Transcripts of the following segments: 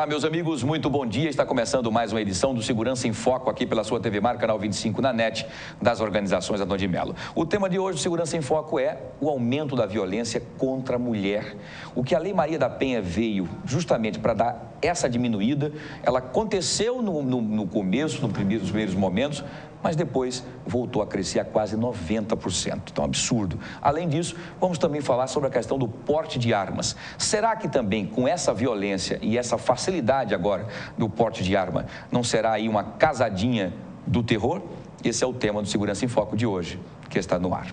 meus amigos, muito bom dia. Está começando mais uma edição do Segurança em Foco aqui pela sua TV Mar, canal 25 na NET, das organizações Antônio de Mello. O tema de hoje do Segurança em Foco é o aumento da violência contra a mulher. O que a Lei Maria da Penha veio justamente para dar essa diminuída, ela aconteceu no começo, nos primeiros momentos, mas depois voltou a crescer a quase 90%. Então, absurdo. Além disso, vamos também falar sobre a questão do porte de armas. Será que também com essa violência e essa facilidade agora do porte de arma, não será aí uma casadinha do terror? Esse é o tema do Segurança em Foco de hoje, que está no ar.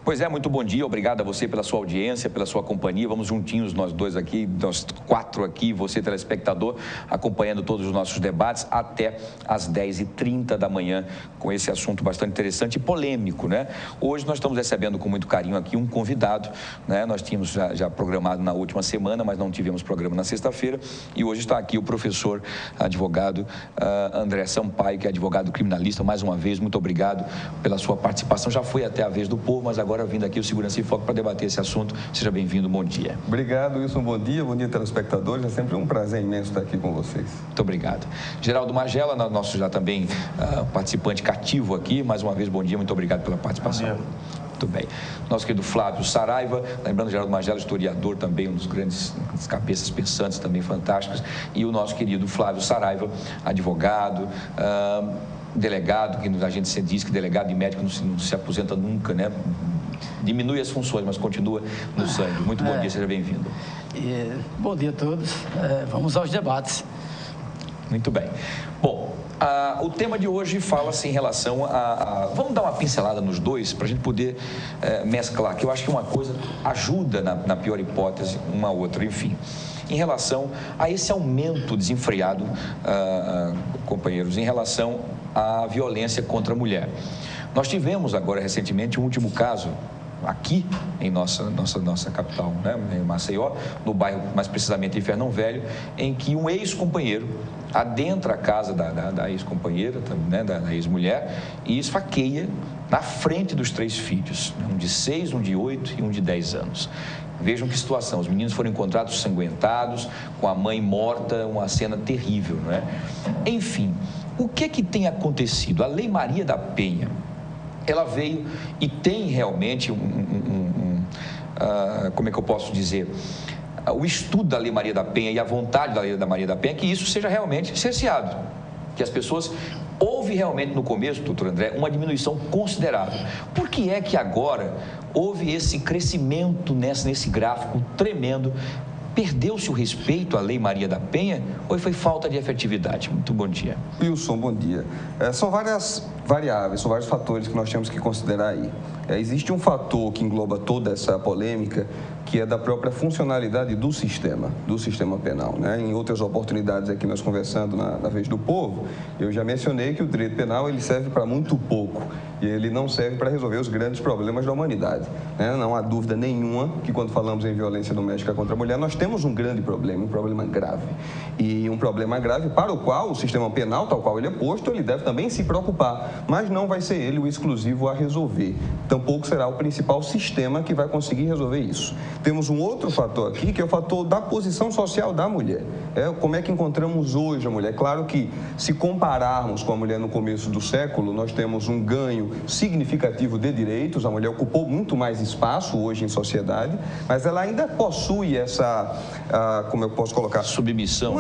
Pois é, muito bom dia, obrigado a você pela sua audiência, pela sua companhia. Vamos juntinhos nós dois aqui, nós quatro aqui, você telespectador, acompanhando todos os nossos debates até às 10h30 da manhã, com esse assunto bastante interessante e polêmico, né? Hoje nós estamos recebendo com muito carinho aqui um convidado, né? Nós tínhamos já programado na última semana, mas não tivemos programa na sexta-feira, e hoje está aqui o professor advogado André Sampaio, que é advogado criminalista. Mais uma vez, muito obrigado pela sua participação. Já foi até a vez do povo, mas agora vindo aqui o Segurança em Foco para debater esse assunto. Seja bem-vindo, bom dia. Obrigado, Wilson, bom dia telespectadores, é sempre um prazer imenso estar aqui com vocês. Muito obrigado. Geraldo Magela, nosso já também participante cativo aqui, mais uma vez, bom dia, muito obrigado pela participação. Bom dia. Muito bem. Nosso querido Flávio Saraiva, lembrando, Geraldo Magela, historiador também, um dos grandes cabeças pensantes também fantásticos, e o nosso querido Flávio Saraiva, advogado, delegado, que a gente diz que delegado e médico não se aposenta nunca, né? Diminui as funções, mas continua no sangue. Muito bom dia, seja bem-vindo. Bom dia a todos. Vamos aos debates. Muito bem. Bom, o tema de hoje fala-se em relação vamos dar uma pincelada nos dois, para a gente poder mesclar, que eu acho que uma coisa ajuda, na pior hipótese, uma outra, enfim. Em relação a esse aumento desenfreado, companheiros, em relação à violência contra a mulher. Nós tivemos agora, recentemente, um último caso aqui em nossa capital, né, em Maceió, no bairro, mais precisamente em Fernão Velho, em que um ex-companheiro adentra a casa da ex-companheira, né, da ex-mulher, e esfaqueia na frente dos 3 filhos, um de 6, um de 8 e um de 10 anos. Vejam que situação, os meninos foram encontrados sanguentados, com a mãe morta, uma cena terrível, não é? Enfim, o que tem acontecido? A Lei Maria da Penha, ela veio e tem realmente como é que eu posso dizer, o estudo da Lei Maria da Penha e a vontade da Lei Maria da Penha, que isso seja realmente cerceado, que as pessoas... Houve realmente no começo, doutor André, uma diminuição considerável. Por que é que agora houve esse crescimento nesse gráfico tremendo? Perdeu-se o respeito à Lei Maria da Penha ou foi falta de efetividade? Muito bom dia. Wilson, bom dia. São várias variáveis, são vários fatores que nós temos que considerar aí. Existe um fator que engloba toda essa polêmica, que é da própria funcionalidade do sistema penal, né? Em outras oportunidades aqui nós conversando na vez do povo, eu já mencionei que o direito penal ele serve para muito pouco e ele não serve para resolver os grandes problemas da humanidade, né? Não há dúvida nenhuma que quando falamos em violência doméstica contra a mulher, nós temos um grande problema, um problema grave. E um problema grave para o qual o sistema penal, tal qual ele é posto, ele deve também se preocupar, mas não vai ser ele o exclusivo a resolver. Tampouco será o principal sistema que vai conseguir resolver isso. Temos um outro fator aqui, que é o fator da posição social da mulher. Como é que encontramos hoje a mulher? Claro que, se compararmos com a mulher no começo do século, nós temos um ganho significativo de direitos. A mulher ocupou muito mais espaço hoje em sociedade, mas ela ainda possui essa, como eu posso colocar? Submissão.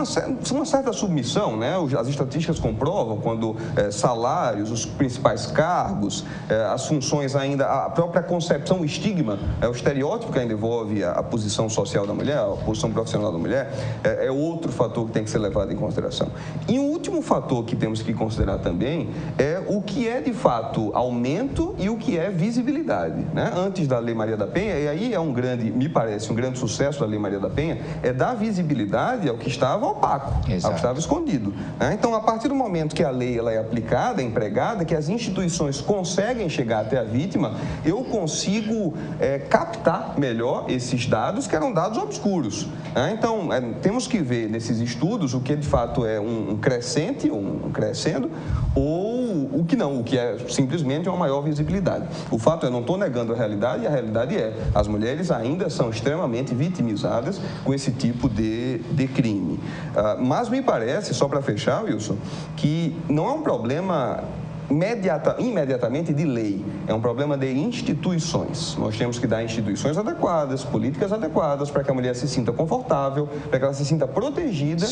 Uma certa submissão, né? As estatísticas comprovam quando salários, os principais cargos, as funções ainda, a própria concepção, o estigma, o estereótipo que ainda envolve a posição social da mulher, a posição profissional da mulher, é outro fator que tem que ser levado em consideração. E um último fator que temos que considerar também é o que é de fato aumento e o que é visibilidade, né? Antes da Lei Maria da Penha, e aí me parece um grande sucesso da Lei Maria da Penha, é dar visibilidade ao que estava opaco, ao que estava escondido, né? Então, a partir do momento que a lei ela é aplicada, é empregada, que as instituições conseguem chegar até a vítima, eu consigo captar melhor esses dados que eram dados obscuros. Né? Então, temos que ver nesses estudos o que de fato é um crescente, um crescendo, ou o que não, o que é simplesmente uma maior visibilidade. O fato é, não estou negando a realidade, e a realidade é, as mulheres ainda são extremamente vitimizadas com esse tipo de crime. Mas me parece, só para fechar, Wilson, que não é um problema imediatamente de lei, é um problema de instituições. Nós temos que dar instituições adequadas, políticas adequadas para que a mulher se sinta confortável, para que ela se sinta protegida,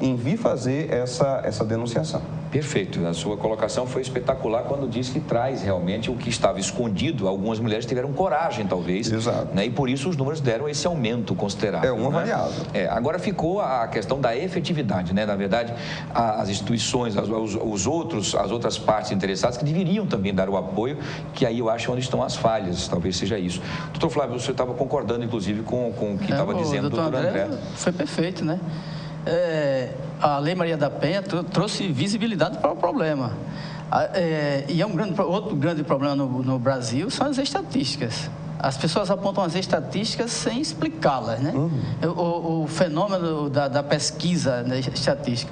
em vir fazer essa denunciação. Perfeito, a sua colocação foi espetacular quando disse que traz realmente o que estava escondido. Algumas mulheres tiveram coragem, talvez, né? E por isso os números deram esse aumento considerável. É uma variável. Agora ficou a questão da efetividade, né? Na verdade, as instituições, as outras partes interessadas que deveriam também dar o apoio, que aí eu acho onde estão as falhas, talvez seja isso. Doutor Flávio, você estava concordando, inclusive, com o que estava dizendo o doutor André. Foi perfeito, né? A Lei Maria da Penha trouxe visibilidade para o problema. E outro grande problema no Brasil são as estatísticas. As pessoas apontam as estatísticas sem explicá-las, né? O fenômeno da pesquisa, né, estatística.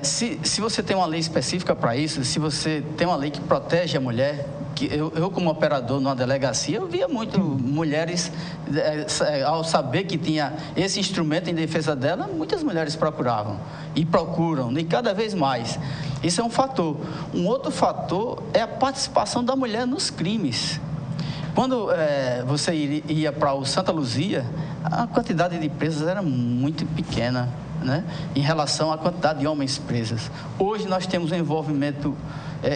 Se você tem uma lei específica para isso, se você tem uma lei que protege a mulher, que eu como operador numa delegacia, eu via muito mulheres, ao saber que tinha esse instrumento em defesa dela, muitas mulheres procuravam e procuram, e cada vez mais. Isso é um fator. Um outro fator é a participação da mulher nos crimes. Quando você ia para o Santa Luzia, a quantidade de presas era muito pequena, né, em relação à quantidade de homens presos. Hoje nós temos um envolvimento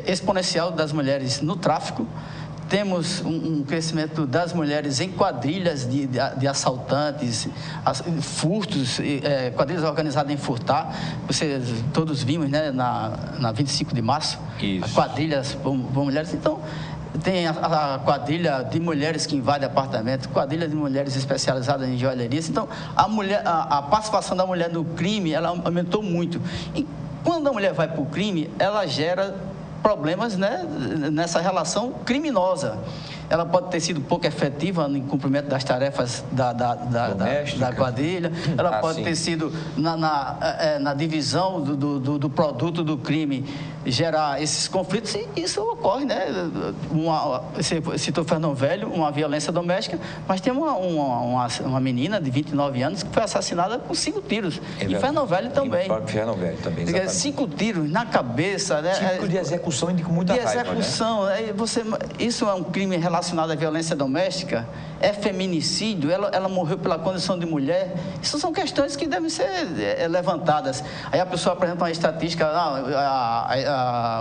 exponencial das mulheres no tráfico, temos um crescimento das mulheres em quadrilhas de assaltantes, furtos, quadrilhas organizadas em furtar. Vocês todos vimos, né, na 25 de março, quadrilhas por mulheres. Então, tem a quadrilha de mulheres que invade apartamento, quadrilha de mulheres especializadas em joalherias. Então, a participação da mulher no crime, ela aumentou muito. E quando a mulher vai para o crime, ela gera problemas, né, nessa relação criminosa. Ela pode ter sido pouco efetiva no cumprimento das tarefas da quadrilha, ela pode ter sido na divisão do produto do crime, gerar esses conflitos, e isso ocorre, né? Você citou Fernão Velho, uma violência doméstica, mas tem uma menina de 29 anos que foi assassinada com 5 tiros. E Fernão Velho também. Fernão Velho também, exatamente. 5 tiros na cabeça, né? Típico de execução e com muita raiva, né? Isso é um crime relacionado à violência doméstica, é feminicídio, ela morreu pela condição de mulher. Isso são questões que devem ser levantadas. Aí a pessoa apresenta uma estatística,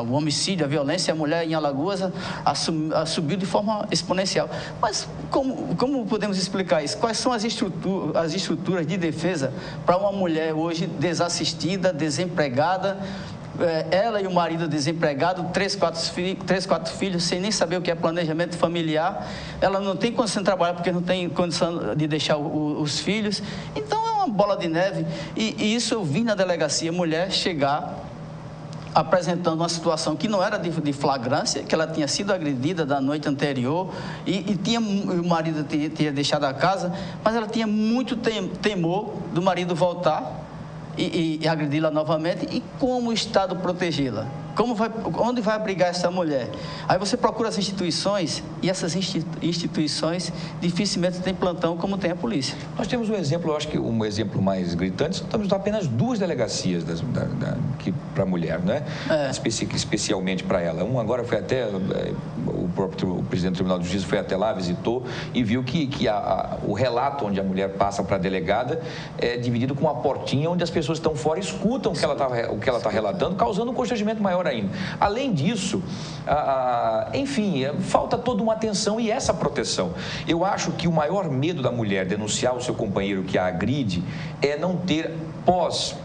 o homicídio, a violência, a mulher em Alagoas subiu de forma exponencial. Mas como podemos explicar isso? Quais são as estruturas de defesa para uma mulher hoje desassistida, desempregada, ela e o marido desempregado, 3, 4 filhos, sem nem saber o que é planejamento familiar. Ela não tem condição de trabalhar porque não tem condição de deixar os filhos. Então é uma bola de neve. E isso eu vi na delegacia, mulher chegar apresentando uma situação que não era de flagrância, que ela tinha sido agredida da noite anterior e o marido tinha deixado a casa, mas ela tinha muito temor do marido voltar e agredi-la novamente. E como o Estado protegê-la? Onde vai abrigar essa mulher? Aí você procura as instituições, e essas instituições dificilmente têm plantão como tem a polícia. Nós temos um exemplo, eu acho que um exemplo mais gritante, estamos apenas 2 delegacias para a mulher, né? Especialmente para ela. Agora foi até, o presidente do Tribunal de Justiça foi até lá, visitou e viu que o relato onde a mulher passa para a delegada é dividido com uma portinha onde as pessoas que estão fora escutam o que ela está relatando, causando um constrangimento maior ainda. Além disso, enfim, falta toda uma atenção e essa proteção. Eu acho que o maior medo da mulher denunciar o seu companheiro que a agride é não ter após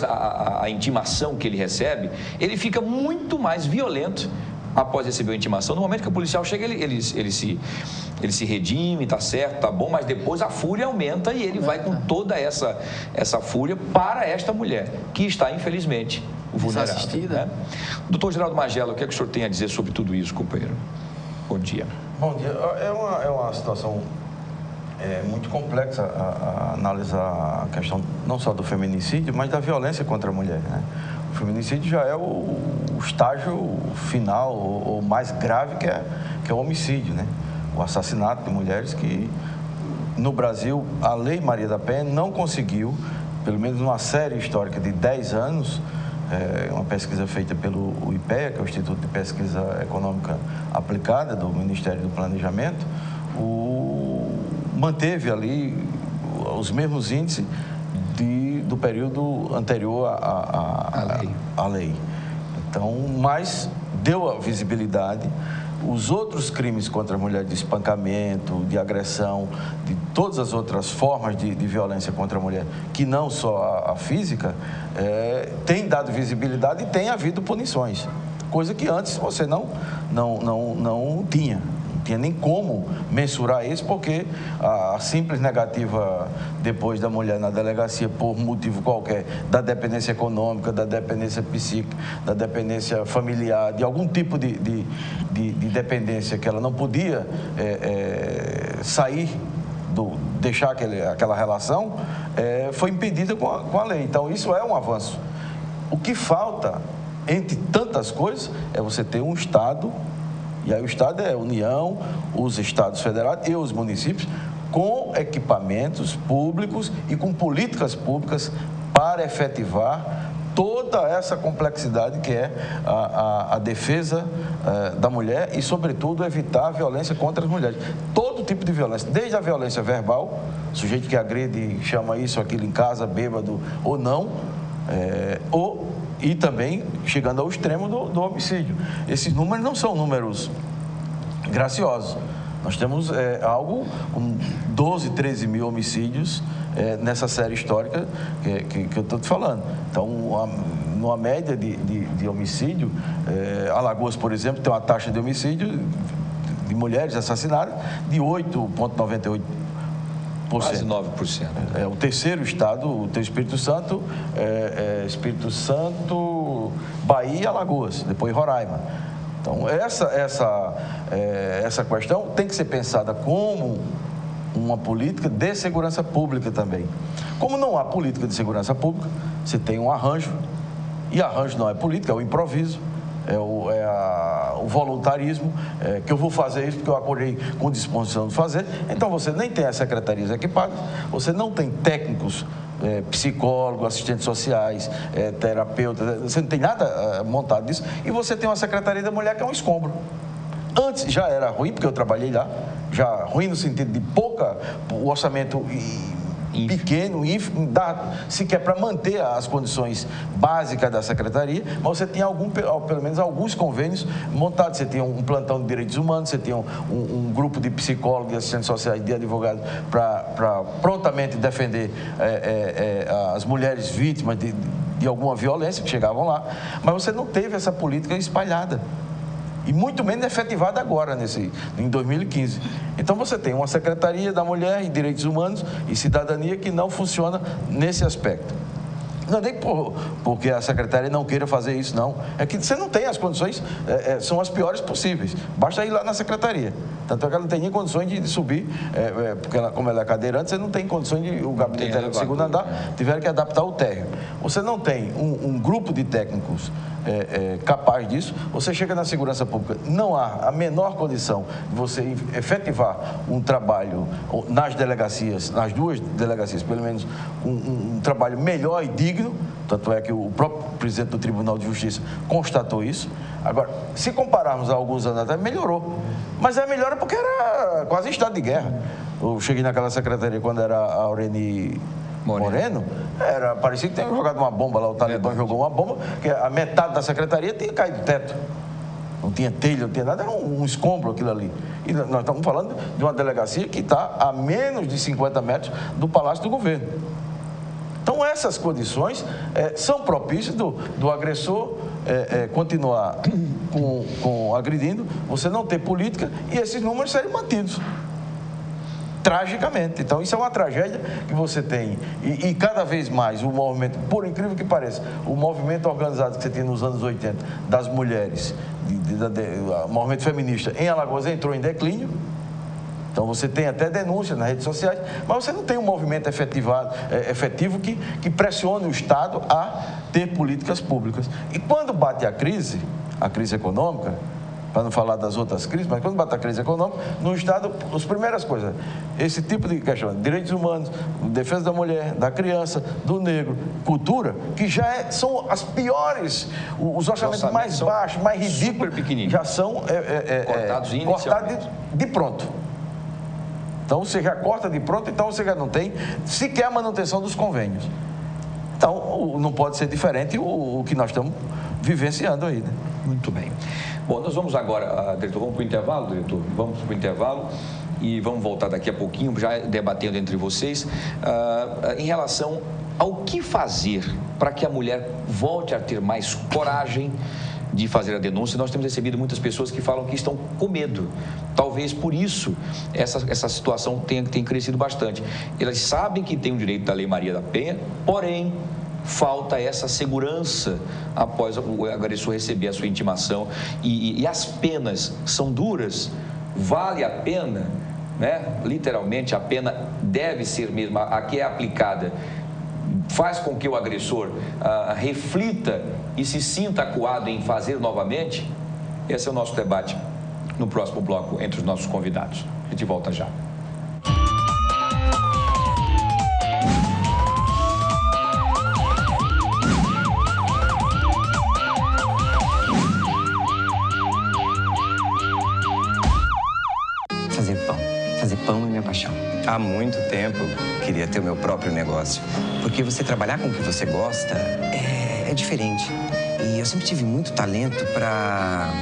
a intimação que ele recebe, ele fica muito mais violento após receber a intimação. No momento que o policial chega, ele se redime, tá certo, tá bom, mas depois a fúria aumenta e ele vai com toda essa fúria para esta mulher, que está, infelizmente, vulnerável. Desassistida. Né? Doutor Geraldo Magela, o que é que o senhor tem a dizer sobre tudo isso, companheiro? Bom dia. Bom dia. É uma situação muito complexa a analisar a questão não só do feminicídio, mas da violência contra a mulher, né? O feminicídio já é o estágio final ou mais grave que é o homicídio, né? O assassinato de mulheres que, no Brasil, a Lei Maria da Penha não conseguiu, pelo menos numa série histórica de 10 anos, uma pesquisa feita pelo IPEA, que é o Instituto de Pesquisa Econômica Aplicada do Ministério do Planejamento, manteve ali os mesmos índices do período anterior à lei. Então, mas deu a visibilidade. Os outros crimes contra a mulher, de espancamento, de agressão, de todas as outras formas de violência contra a mulher, que não só a física, tem dado visibilidade e tem havido punições. Coisa que antes você não tinha. Não tinha nem como mensurar isso, porque a simples negativa depois da mulher na delegacia, por motivo qualquer, da dependência econômica, da dependência psíquica, da dependência familiar, de algum tipo de dependência que ela não podia sair, deixar aquela relação, foi impedida com a lei. Então, isso é um avanço. O que falta, entre tantas coisas, é você ter um Estado. E aí o Estado é a União, os Estados Federados e os municípios, com equipamentos públicos e com políticas públicas para efetivar toda essa complexidade que é a defesa da mulher e, sobretudo, evitar a violência contra as mulheres. Todo tipo de violência, desde a violência verbal, sujeito que agride, chama isso, aquilo em casa, bêbado ou não, e também chegando ao extremo do homicídio. Esses números não são números graciosos. Nós temos 12, 13 mil homicídios nessa série histórica que eu estou te falando. Então, numa média de homicídio, Alagoas, por exemplo, tem uma taxa de homicídio de mulheres assassinadas de 8,98%. Quase 9%. O terceiro estado, o Espírito Santo, Espírito Santo, Bahia e Alagoas, depois Roraima. Então, essa questão tem que ser pensada como uma política de segurança pública também. Como não há política de segurança pública, você tem um arranjo, e arranjo não é política, é o improviso. O voluntarismo, que eu vou fazer isso porque eu acordei com disposição de fazer. Então, você nem tem as secretarias equipadas, você não tem técnicos, psicólogos, assistentes sociais, terapeutas, você não tem nada montado disso, e você tem uma secretaria da mulher que é um escombro. Antes já era ruim, porque eu trabalhei lá, já ruim no sentido de o orçamento pequeno, ínfimo, dá sequer para manter as condições básicas da secretaria, mas você tinha pelo menos alguns convênios montados. Você tinha um plantão de direitos humanos, você tinha um grupo de psicólogos, de assistentes sociais, de advogados para prontamente defender as mulheres vítimas de alguma violência que chegavam lá, mas você não teve essa política espalhada. E muito menos efetivada agora, em 2015. Então, você tem uma Secretaria da Mulher e Direitos Humanos e Cidadania que não funciona nesse aspecto. Não é nem porque a secretária não queira fazer isso, não. É que você não tem as condições, são as piores possíveis. Basta ir lá na secretaria. Tanto é que ela não tem nem condições de subir, porque como ela é cadeirante, você não tem condições de o gabinete dela do segundo andar, tiveram que adaptar o térreo. Você não tem um grupo de técnicos capaz disso, você chega na segurança pública, não há a menor condição de você efetivar um trabalho nas delegacias, nas duas delegacias, pelo menos um trabalho melhor e digno, tanto é que o próprio presidente do Tribunal de Justiça constatou isso. Agora, se compararmos a alguns anos atrás, melhorou, mas melhora porque era quase estado de guerra. Eu cheguei naquela secretaria quando era a Aureni Moreno, parecia que tinha jogado uma bomba lá, o Talibã jogou uma bomba, que a metade da secretaria tinha caído do teto. Não tinha telha, não tinha nada, era um escombro aquilo ali. E nós estamos falando de uma delegacia que está a menos de 50 metros do Palácio do Governo. Então, essas condições são propícias do agressor continuar agredindo, você não ter política e esses números serem mantidos. tragicamente. Então, isso é uma tragédia que você tem. E cada vez mais o movimento, por incrível que pareça, o movimento organizado que você tinha nos anos 80 das mulheres, o movimento feminista em Alagoas entrou em declínio. Então, você tem até denúncias nas redes sociais, mas você não tem um movimento efetivo que pressione o Estado a ter políticas públicas. E quando bate a crise econômica, para não falar das outras crises, mas quando bate a crise econômica, no Estado, as primeiras coisas, esse tipo de questão, direitos humanos, defesa da mulher, da criança, do negro, cultura, que já são as piores, os orçamentos mais baixos, mais ridículos, já são cortados de pronto. Então, você já corta de pronto, então você já não tem sequer a manutenção dos convênios. Então, não pode ser diferente o que nós estamos vivenciando aí, né? Muito bem. Bom, nós vamos agora, diretor, vamos para o intervalo, diretor? Vamos para o intervalo e vamos voltar daqui a pouquinho, já debatendo entre vocês, em relação ao que fazer para que a mulher volte a ter mais coragem de fazer a denúncia. Nós temos recebido muitas pessoas que falam que estão com medo. Talvez por isso essa situação tenha crescido bastante. Elas sabem que tem o direito da Lei Maria da Penha, porém, falta essa segurança após o agressor receber a sua intimação. E as penas são duras, vale a pena, né? Literalmente, a pena deve ser mesmo, a que é aplicada, faz com que o agressor reflita e se sinta acuado em fazer novamente. Esse é o nosso debate no próximo bloco entre os nossos convidados. A gente volta já. Fazer pão é minha paixão. Há muito tempo queria ter o meu próprio negócio. Porque você trabalhar com o que você gosta é diferente. E eu sempre tive muito talento para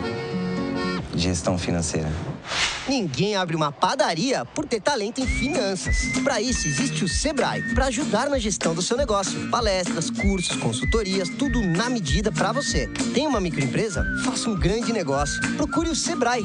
gestão financeira. Ninguém abre uma padaria por ter talento em finanças. Para isso, existe o Sebrae, para ajudar na gestão do seu negócio. Palestras, cursos, consultorias, tudo na medida para você. Tem uma microempresa? Faça um grande negócio. Procure o Sebrae.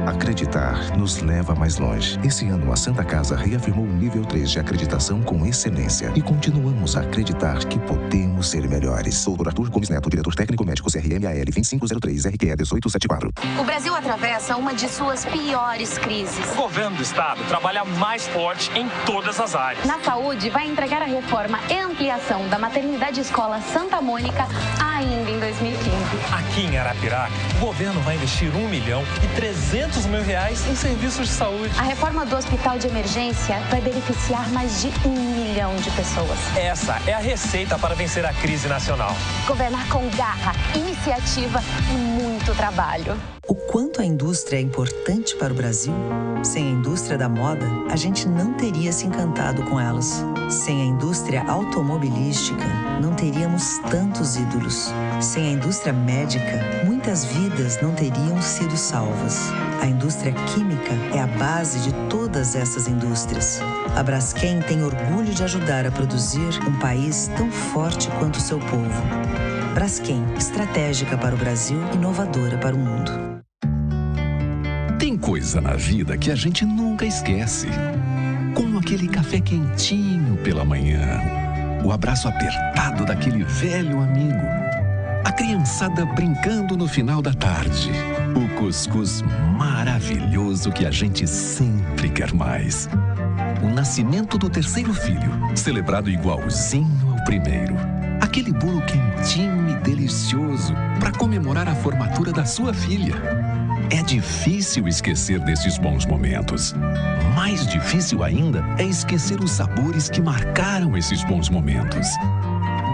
Acreditar nos leva mais longe. Esse ano, a Santa Casa reafirmou o nível 3 de acreditação com excelência. E continuamos a acreditar que podemos ser melhores. Dr. Arthur Gomes Neto, diretor técnico médico CRMAL 2503 RQE 1874. O Brasil atravessa uma de suas piores crises. O governo do estado trabalha mais forte em todas as áreas. Na saúde, vai entregar a reforma e ampliação da maternidade escola Santa Mônica ainda em 2015. Aqui em Arapiraca, o governo vai investir R$1.300.000 em serviços de saúde. A reforma do hospital de emergência vai beneficiar mais de 1 milhão de pessoas. Essa é a receita para vencer a crise nacional. Governar com garra, iniciativa e muito trabalho. O quanto a indústria é importante para o Brasil? Sem a indústria da moda, a gente não teria se encantado com elas. Sem a indústria automobilística, não teríamos tantos ídolos. Sem a indústria médica, muitas vidas não teriam sido salvas. A indústria química é a base de todas essas indústrias. A Braskem tem orgulho de ajudar a produzir um país tão forte quanto o seu povo. Braskem, estratégica para o Brasil, inovadora para o mundo. Tem coisa na vida que a gente nunca esquece. Como aquele café quentinho pela manhã, o abraço apertado daquele velho amigo, a criançada brincando no final da tarde, o cuscuz maravilhoso que a gente sempre quer mais. O nascimento do terceiro filho, celebrado igualzinho ao primeiro. Aquele bolo quentinho e delicioso para comemorar a formatura da sua filha. É difícil esquecer desses bons momentos. Mais difícil ainda é esquecer os sabores que marcaram esses bons momentos.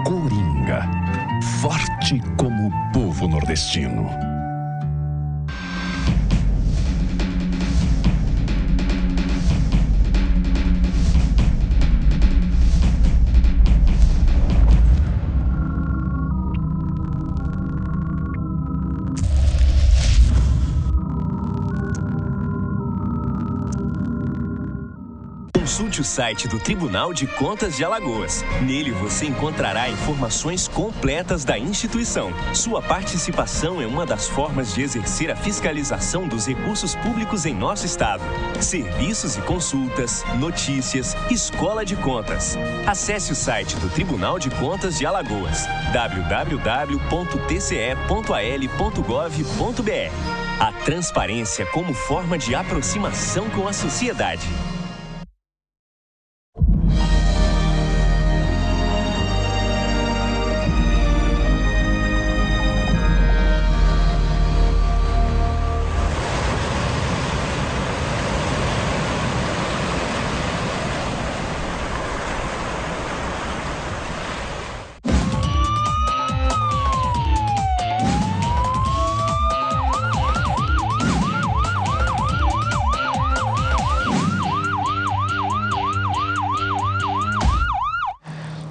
Coringa, forte como o povo nordestino. Consulte o site do Tribunal de Contas de Alagoas. Nele você encontrará informações completas da instituição. Sua participação é uma das formas de exercer a fiscalização dos recursos públicos em nosso estado. Serviços e consultas, notícias, escola de contas. Acesse o site do Tribunal de Contas de Alagoas, www.tce.al.gov.br. A transparência como forma de aproximação com a sociedade.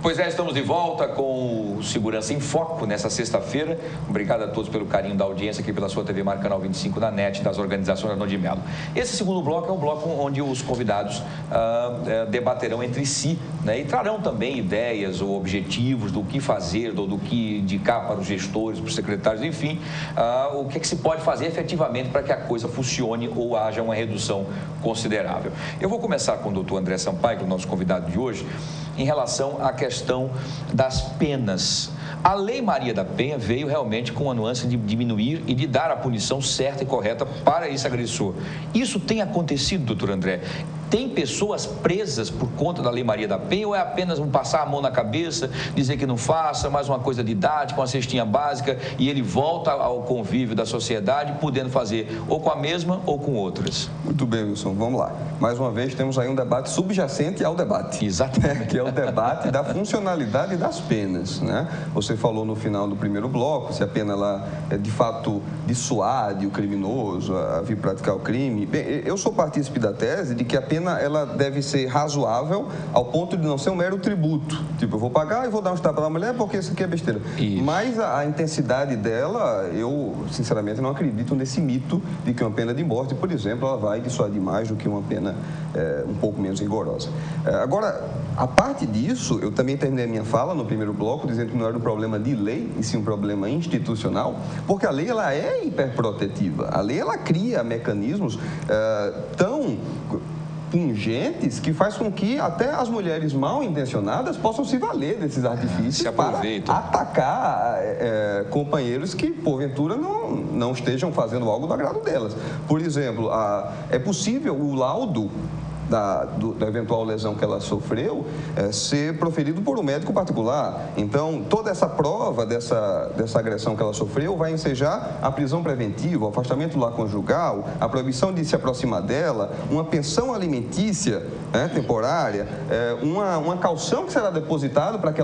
Pois é, estamos de volta com o Segurança em Foco nessa sexta-feira. Obrigado a todos pelo carinho da audiência aqui pela sua TV Mar Canal 25 na NET, das organizações Arnon de Mello. Esse segundo bloco é um bloco onde os convidados debaterão entre si, né, e trarão também ideias ou objetivos do que fazer, do que indicar para os gestores, para os secretários, enfim, o que é que se pode fazer efetivamente para que a coisa funcione ou haja uma redução considerável. Eu vou começar com o doutor André Sampaio, que é o nosso convidado de hoje, em relação à questão das penas. A Lei Maria da Penha veio realmente com a nuance de diminuir e de dar a punição certa e correta para esse agressor. Isso tem acontecido, doutor André? Tem pessoas presas por conta da Lei Maria da Penha ou é apenas um passar a mão na cabeça, dizer que não faça, mais uma coisa didática, uma cestinha básica e ele volta ao convívio da sociedade, podendo fazer ou com a mesma ou com outras? Muito bem, Wilson, vamos lá. Mais uma vez temos aí um debate subjacente ao debate. Exatamente. Que é o debate da funcionalidade das penas, né? Você falou no final do primeiro bloco se a pena ela de fato dissuade o criminoso a vir praticar o crime. Bem, eu sou partícipe da tese de que a pena ela deve ser razoável ao ponto de não ser um mero tributo. Tipo, eu vou pagar e vou dar um tapas na mulher porque isso aqui é besteira. Isso. Mas a intensidade dela, eu sinceramente não acredito nesse mito de que uma pena de morte, por exemplo, ela vai dissuadir mais do que uma pena um pouco menos rigorosa. Agora, a parte disso, eu também terminei a minha fala no primeiro bloco dizendo que não era um problema de lei, e sim um problema institucional, porque a lei ela é hiperprotetiva. A lei ela cria mecanismos tão pungentes que faz com que até as mulheres mal intencionadas possam se valer desses artifícios para atacar companheiros que porventura não estejam fazendo algo do agrado delas. Por exemplo, é possível o laudo da eventual lesão que ela sofreu ser proferido por um médico particular. Então, toda essa prova dessa agressão que ela sofreu vai ensejar a prisão preventiva, o afastamento do lar conjugal, a proibição de se aproximar dela, uma pensão alimentícia temporária, uma calção que será depositada para que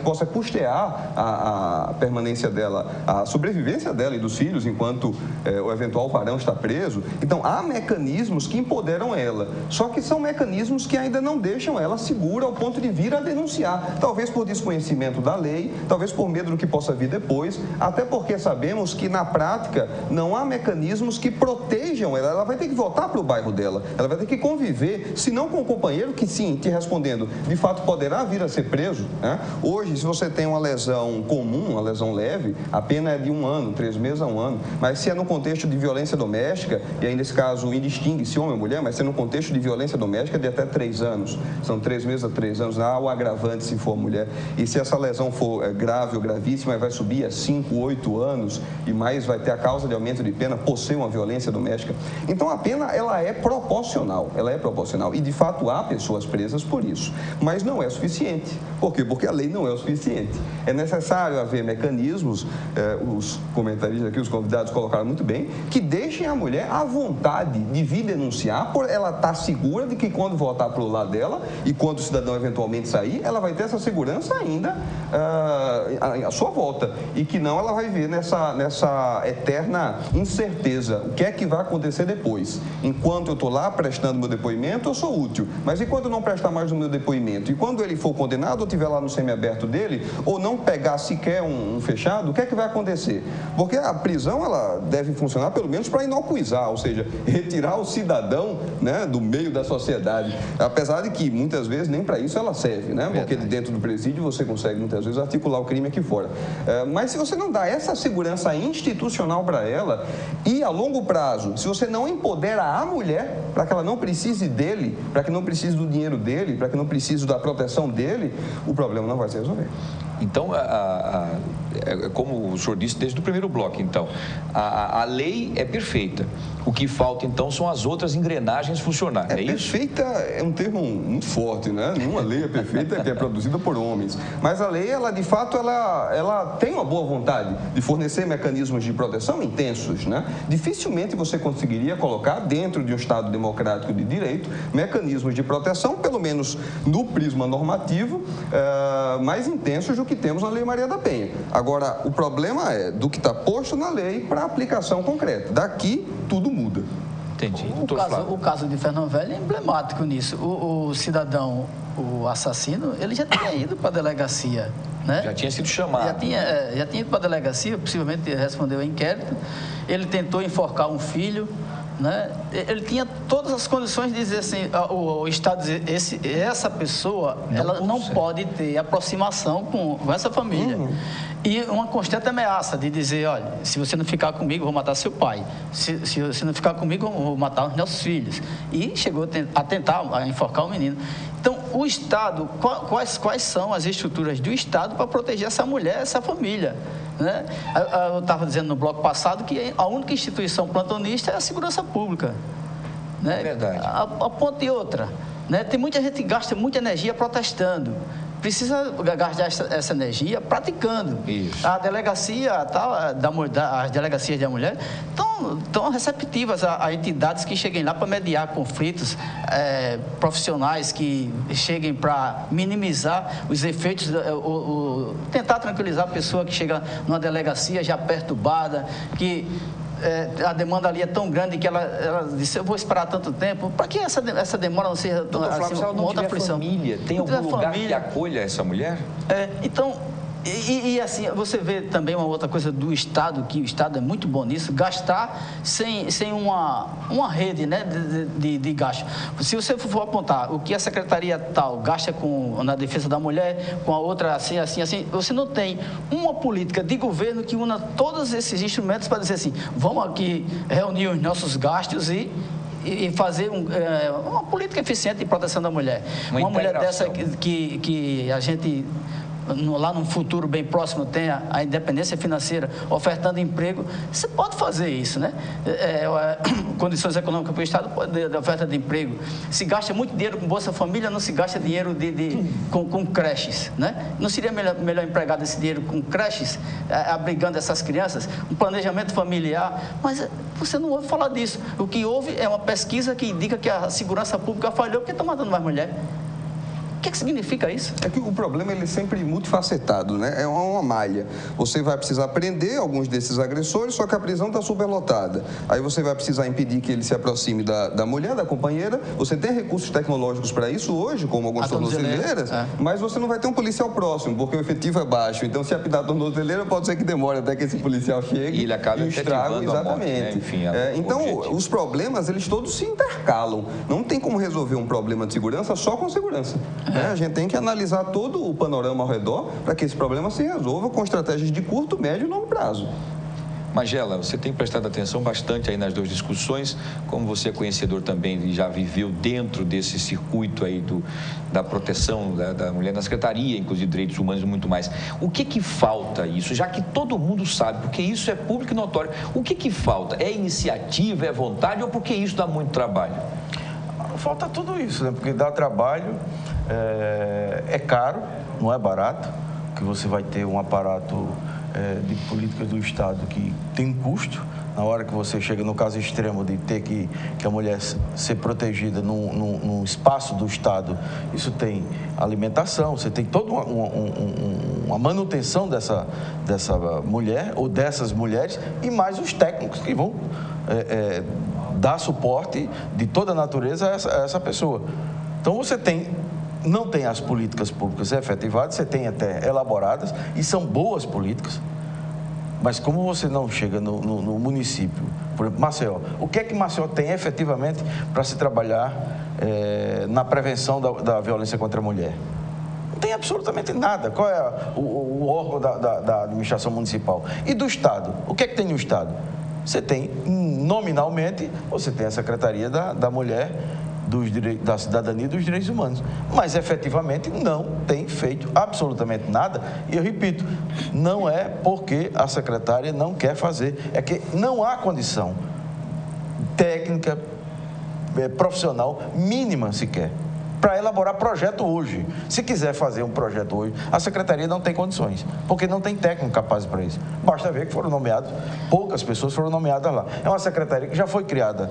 possa custear a permanência dela, a sobrevivência dela e dos filhos enquanto o eventual varão está preso. Então, há mecanismos que empoderam ela. Só que são mecanismos que ainda não deixam ela segura ao ponto de vir a denunciar. Talvez por desconhecimento da lei, talvez por medo do que possa vir depois, até porque sabemos que na prática não há mecanismos que protejam ela. Ela vai ter que voltar para o bairro dela, ela vai ter que conviver, se não com o companheiro, que sim, te respondendo, de fato poderá vir a ser preso, né? Hoje, se você tem uma lesão comum, uma lesão leve, a pena é de 1 ano, 3 meses a 1 ano. Mas se é no contexto de violência doméstica, e aí nesse caso indistingue se homem ou mulher, mas se é no contexto de violência doméstica de até 3 anos. São 3 meses a 3 anos. Há o agravante se for mulher. E se essa lesão for grave ou gravíssima, vai subir a 5, 8 anos e mais vai ter a causa de aumento de pena por ser uma violência doméstica. Então a pena ela é proporcional. Ela é proporcional. E de fato há pessoas presas por isso. Mas não é suficiente. Por quê? Porque a lei não é o suficiente. É necessário haver mecanismos, os comentaristas aqui, os convidados colocaram muito bem, que deixem a mulher à vontade de vir denunciar por ela estar segura de que quando voltar para o lado dela e quando o cidadão eventualmente sair, ela vai ter essa segurança ainda à sua volta e que não ela vai ver nessa eterna incerteza. O que é que vai acontecer depois? Enquanto eu estou lá prestando meu depoimento, eu sou útil. Mas e quando eu não prestar mais o meu depoimento? E quando ele for condenado ou estiver lá no semiaberto dele ou não pegar sequer um fechado, o que é que vai acontecer? Porque a prisão ela deve funcionar pelo menos para inocuizar, ou seja, retirar o cidadão, né, do meio meio da sociedade. Apesar de que, muitas vezes, nem para isso ela serve, né? Porque dentro do presídio você consegue, muitas vezes, articular o crime aqui fora. Mas se você não dá essa segurança institucional para ela e, a longo prazo, se você não empodera a mulher para que ela não precise dele, para que não precise do dinheiro dele, para que não precise da proteção dele, o problema não vai se resolver. Então, como o senhor disse desde o primeiro bloco, então, a lei é perfeita. O que falta, então, são as outras engrenagens funcionarem. Perfeita é um termo muito forte, né? Nenhuma lei é perfeita que é produzida por homens. Mas a lei, ela de fato, ela tem uma boa vontade de fornecer mecanismos de proteção intensos, né? Dificilmente você conseguiria colocar dentro de um Estado democrático de direito mecanismos de proteção, pelo menos no prisma normativo, mais intensos do que temos na Lei Maria da Penha. Agora, o problema é do que está posto na lei para aplicação concreta. Daqui, tudo muda. Entendi. O caso de Fernão Velho é emblemático nisso. O cidadão, o assassino, ele já tinha ido para a delegacia, né? Já tinha sido chamado. Já tinha ido para a delegacia, possivelmente respondeu ao inquérito. Ele tentou enforcar um filho, né? Ele tinha todas as condições de dizer assim, o Estado dizer, essa pessoa, ela não pode ter aproximação com essa família. E uma constante ameaça de dizer, olha, se você não ficar comigo, eu vou matar seu pai. Se você não ficar comigo, eu vou matar os nossos filhos. E chegou a tentar enforcar o menino. Então, o Estado, quais são as estruturas do Estado para proteger essa mulher, essa família? Né? Eu estava dizendo no bloco passado que a única instituição plantonista é a segurança pública. Né? É verdade. A ponta e outra. Né? Tem muita gente que gasta muita energia protestando. Precisa gastar essa energia praticando. Isso. A delegacia, as delegacias da mulher estão receptivas a entidades que cheguem lá para mediar conflitos, profissionais que cheguem para minimizar os efeitos, tentar tranquilizar a pessoa que chega numa delegacia já perturbada, que a demanda ali é tão grande que ela disse, eu vou esperar tanto tempo. Para que essa demora não seja assim, se ela não tiver família, tem algum lugar que acolha essa mulher? Então, e assim, você vê também uma outra coisa do Estado, que o Estado é muito bom nisso, gastar sem uma rede, né, de gasto. Se você for apontar o que a secretaria tal gasta na defesa da mulher, com a outra assim, você não tem uma política de governo que una todos esses instrumentos para dizer assim, vamos aqui reunir os nossos gastos e fazer uma política eficiente de proteção da mulher. Uma mulher dessa que a gente, lá num futuro bem próximo, tenha a independência financeira, ofertando emprego, você pode fazer isso, né? Condições econômicas para o Estado, de oferta de emprego. Se gasta muito dinheiro com Bolsa Família, não se gasta dinheiro com creches, né? Não seria melhor empregado esse dinheiro com creches, abrigando essas crianças? Um planejamento familiar? Mas você não ouve falar disso. O que houve é uma pesquisa que indica que a segurança pública falhou porque está matando mais mulher. O que significa isso? É que o problema ele é sempre multifacetado, né? É uma malha. Você vai precisar prender alguns desses agressores, só que a prisão está superlotada. Aí você vai precisar impedir que ele se aproxime da mulher, da companheira. Você tem recursos tecnológicos para isso hoje, como algumas tornozeleiras, mas você não vai ter um policial próximo, porque o efetivo é baixo. Então, se apitar a tornozeleira, pode ser que demore até que esse policial chegue. E ele acaba estrago, exatamente. Morte, né? Enfim, então, os problemas, eles todos se intercalam. Não tem como resolver um problema de segurança só com segurança. A gente tem que analisar todo o panorama ao redor para que esse problema se resolva com estratégias de curto, médio e longo prazo. Magela, você tem prestado atenção bastante aí nas duas discussões, como você é conhecedor também e já viveu dentro desse circuito aí da proteção da mulher na Secretaria, inclusive Direitos Humanos e muito mais. O que falta isso? Já que todo mundo sabe, porque isso é público e notório, o que falta? É iniciativa, é vontade ou porque isso dá muito trabalho? Falta tudo isso, né? Porque dá trabalho, é caro, não é barato, que você vai ter um aparato de políticas do Estado que tem um custo. Na hora que você chega no caso extremo de ter que a mulher ser protegida num espaço do Estado, isso tem alimentação, você tem toda uma manutenção dessa mulher ou dessas mulheres e mais os técnicos que vão dar suporte de toda a natureza a essa pessoa. Então você não tem as políticas públicas efetivadas, você tem até elaboradas e são boas políticas. Mas como você não chega no município, por exemplo, Maceió, o que é que Maceió tem efetivamente para se trabalhar na prevenção da violência contra a mulher? Não tem absolutamente nada. Qual é o órgão da administração municipal? E do Estado? O que é que tem no Estado? Você tem, nominalmente, você tem a Secretaria da Mulher, da Cidadania e dos Direitos Humanos. Mas, efetivamente, não tem feito absolutamente nada. E eu repito, não é porque a secretária não quer fazer, é que não há condição técnica, profissional, mínima sequer, para elaborar projeto hoje. Se quiser fazer um projeto hoje, a secretaria não tem condições, porque não tem técnico capaz para isso. Basta ver que foram nomeados, poucas pessoas foram nomeadas lá. É uma secretaria que já foi criada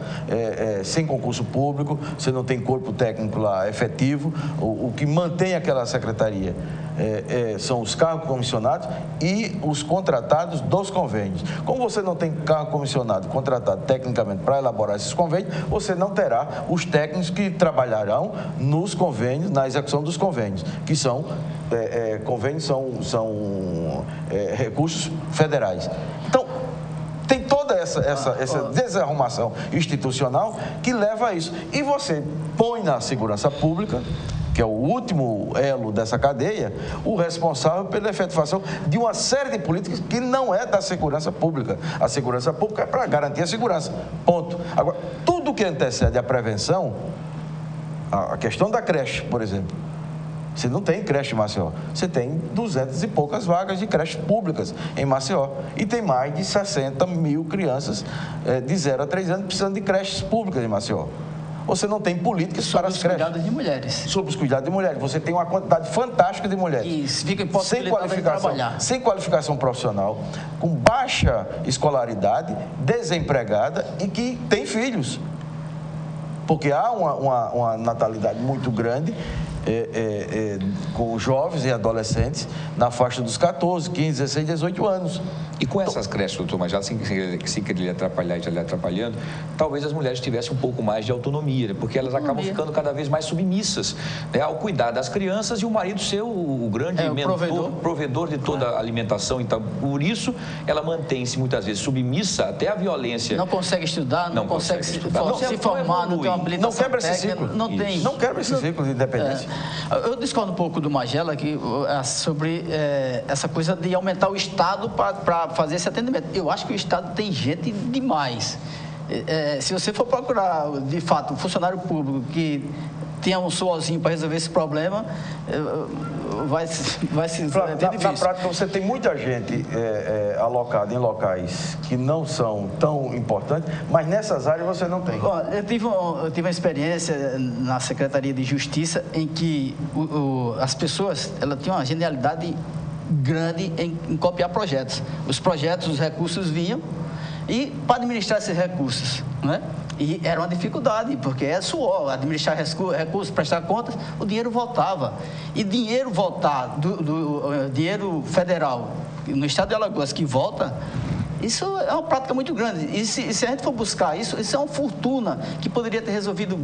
sem concurso público, você não tem corpo técnico lá efetivo. O que mantém aquela secretaria são os cargos comissionados e os contratados dos convênios. Como você não tem cargo comissionado contratado tecnicamente para elaborar esses convênios, você não terá os técnicos que trabalharão nos convênios, na execução dos convênios, que são convênios são recursos federais. Então, tem toda essa desarrumação institucional que leva a isso. E você põe na segurança pública, que é o último elo dessa cadeia, o responsável pela efetivação de uma série de políticas que não é da segurança pública. A segurança pública é para garantir a segurança, ponto. Agora, tudo que antecede a prevenção, a questão da creche, por exemplo, você não tem creche em Maceió, você tem 200 e poucas vagas de creches públicas em Maceió e tem mais de 60 mil crianças de 0 a 3 anos precisando de creches públicas em Maceió. Você não tem políticas para as creches. Sobre os cuidados de mulheres. Sobre os cuidados de mulheres. Você tem uma quantidade fantástica de mulheres. Isso, fica impossibilitado de trabalhar. Sem qualificação profissional, com baixa escolaridade, desempregada e que tem filhos. Porque há uma natalidade muito grande com jovens e adolescentes na faixa dos 14, 15, 16, 18 anos. E com essas creches, doutor Majala, sem querer lhe atrapalhar e já lhe atrapalhando, talvez as mulheres tivessem um pouco mais de autonomia, né? Porque elas acabam ficando cada vez mais submissas, né, ao cuidar das crianças e o marido ser o grande provedor de toda a alimentação. Então, por isso, ela mantém-se muitas vezes submissa até a violência. Não consegue estudar, não consegue se formar, não tem uma habilitação não quebra esse ciclo. Não quebra esse ciclo de independência. Eu discordo um pouco do Majela aqui sobre essa coisa de aumentar o Estado para fazer esse atendimento. Eu acho que o Estado tem gente demais. Se você for procurar, de fato, um funcionário público que tenha um sozinho para resolver esse problema, vai se ter difícil. Na prática, você tem muita gente alocada em locais que não são tão importantes, mas nessas áreas você não tem. Eu tive uma experiência na Secretaria de Justiça em que as pessoas tinham uma genialidade grande em copiar projetos. Os projetos, os recursos vinham e para administrar esses recursos, né? E era uma dificuldade, porque é suor, administrar recursos, prestar contas, o dinheiro voltava. E dinheiro voltar, do dinheiro federal, no estado de Alagoas, que volta, isso é uma prática muito grande. E se a gente for buscar isso é uma fortuna que poderia ter resolvido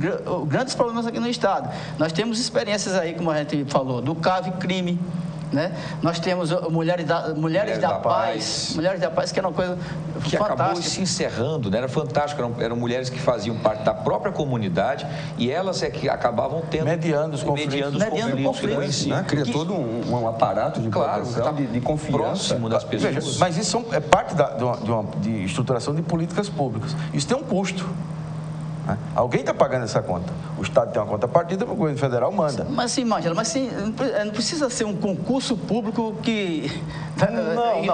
grandes problemas aqui no estado. Nós temos experiências aí, como a gente falou, do CAV crime, né? Nós temos Mulheres da Paz, que era uma coisa que fantástica. Acabou se encerrando, né? Era fantástico, eram mulheres que faziam parte da própria comunidade e elas é que acabavam tendo... Mediando os conflitos. Cria todo um aparato de proteção, de confiança. Próximo das pessoas. Veja, mas isso é parte de estruturação de políticas públicas. Isso tem um custo. Alguém está pagando essa conta. O Estado tem uma conta partida, o governo federal manda. Mas sim, Majela, não precisa ser um concurso público que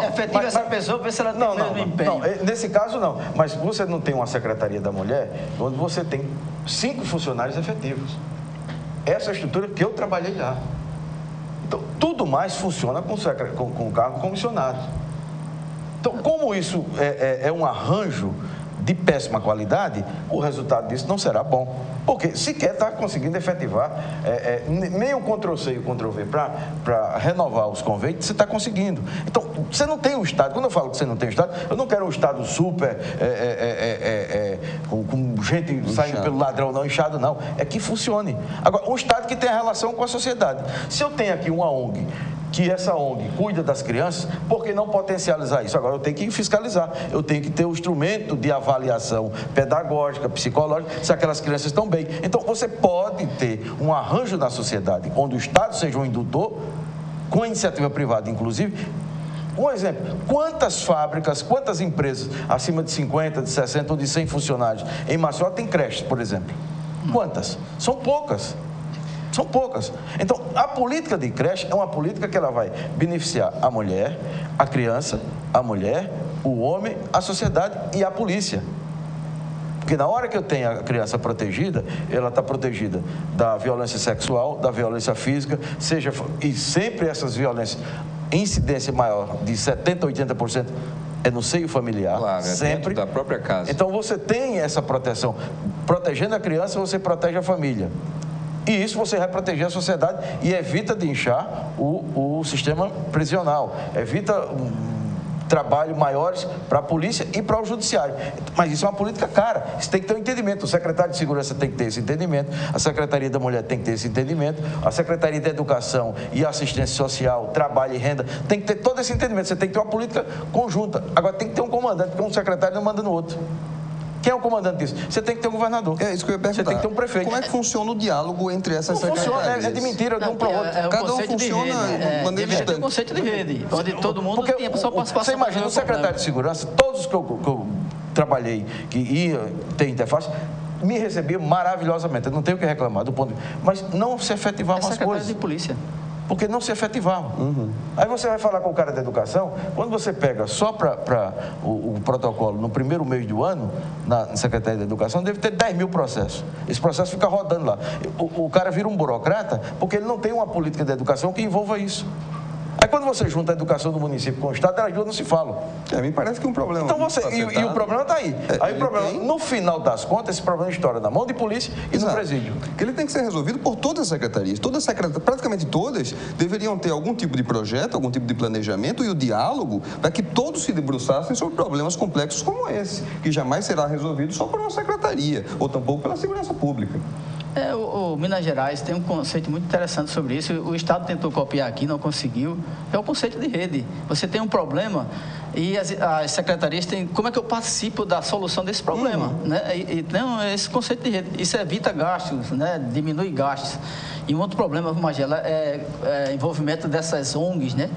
efetiva essa pessoa para ver se ela tem o mesmo empenho. Não, nesse caso não. Mas você não tem uma Secretaria da Mulher onde você tem 5 funcionários efetivos. Essa é a estrutura que eu trabalhei lá. Então, tudo mais funciona com cargo comissionado. Então, como isso é um arranjo de péssima qualidade, o resultado disso não será bom. Porque sequer está conseguindo efetivar nem o Ctrl-C e o Ctrl-V para renovar os convênios, você está conseguindo. Então, você não tem um Estado. Quando eu falo que você não tem um Estado, eu não quero um Estado super, com gente saindo pelo ladrão, não, inchado, não. É que funcione. Agora, um Estado que tenha relação com a sociedade. Se eu tenho aqui uma ONG que essa ONG cuida das crianças, por que não potencializar isso? Agora eu tenho que fiscalizar, eu tenho que ter o instrumento de avaliação pedagógica, psicológica, se aquelas crianças estão bem. Então você pode ter um arranjo na sociedade, onde o Estado seja um indutor, com a iniciativa privada, inclusive. Um exemplo, quantas fábricas, quantas empresas acima de 50, de 60 ou de 100 funcionários em Maceió tem creches, por exemplo? Quantas? São poucas. São poucas. Então, a política de creche é uma política que ela vai beneficiar a mulher, a criança, a mulher, o homem, a sociedade e a polícia. Porque na hora que eu tenho a criança protegida, ela está protegida da violência sexual, da violência física, e sempre essas violências, incidência maior de 70%, 80% é no seio familiar, claro, sempre da própria casa. Então você tem essa proteção. Protegendo a criança, você protege a família. E isso você vai proteger a sociedade e evita de inchar o sistema prisional, evita trabalho maiores para a polícia e para o judiciário. Mas isso é uma política cara, isso tem que ter um entendimento. O secretário de Segurança tem que ter esse entendimento, a Secretaria da Mulher tem que ter esse entendimento, a Secretaria de Educação e Assistência Social, Trabalho e Renda, tem que ter todo esse entendimento. Você tem que ter uma política conjunta. Agora tem que ter um comandante, porque um secretário não manda no outro. Quem é o comandante disso? Você tem que ter um governador. É isso que eu ia perguntar. Você tem que ter um prefeito. Como é que funciona o diálogo entre essas secretarias? Funciona, é de mentira de um para o outro. Cada um funciona de maneira distante. É um conceito de rede, onde todo mundo tem a sua participação. Você imagina, o secretário de Segurança, todos que eu trabalhei, que ia ter interface, me recebia maravilhosamente. Eu não tenho o que reclamar do ponto de... Mas não se efetivavam as coisas. De polícia. Porque não se efetivavam. Aí você vai falar com o cara da educação, quando você pega só para o protocolo no primeiro mês do ano, na Secretaria da Educação, deve ter 10 mil processos. Esse processo fica rodando lá. O cara vira um burocrata porque ele não tem uma política de educação que envolva isso. Aí quando você junta a educação do município com o Estado, elas duas não se falam. Me parece que um problema... Então e o problema está aí. Aí o problema, no final das contas, esse problema estoura na mão de polícia e no presídio. Ele tem que ser resolvido por todas as secretarias. Praticamente todas deveriam ter algum tipo de projeto, algum tipo de planejamento e o diálogo para que todos se debruçassem sobre problemas complexos como esse, que jamais será resolvido só por uma secretaria, ou tampouco pela segurança pública. O Minas Gerais tem um conceito muito interessante sobre isso. O Estado tentou copiar aqui, não conseguiu. É o conceito de rede. Você tem um problema e as secretarias têm... Como é que eu participo da solução desse problema? Né? Então, esse conceito de rede. Isso evita gastos, né? Diminui gastos. E um outro problema, Magela, é envolvimento dessas ONGs, né?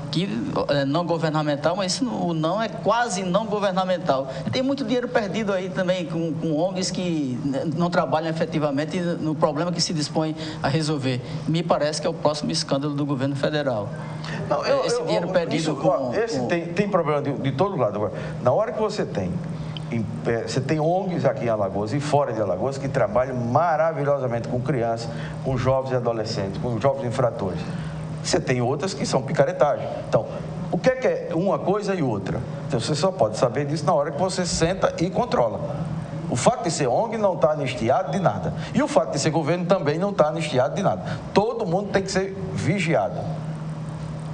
Que é não governamental, mas isso não é quase não governamental. Tem muito dinheiro perdido aí também com ONGs que não trabalham efetivamente no problema que se dispõe a resolver. Me parece que é o próximo escândalo do governo federal. Não, esse dinheiro perdido tem problema de todo lado. Agora, na hora que você tem ONGs aqui em Alagoas e fora de Alagoas que trabalham maravilhosamente com crianças, com jovens e adolescentes, com jovens infratores. Você tem outras que são picaretagem. Então, o que é uma coisa e outra? Então, você só pode saber disso na hora que você senta e controla. O fato de ser ONG não está anistiado de nada. E o fato de ser governo também não está anistiado de nada. Todo mundo tem que ser vigiado.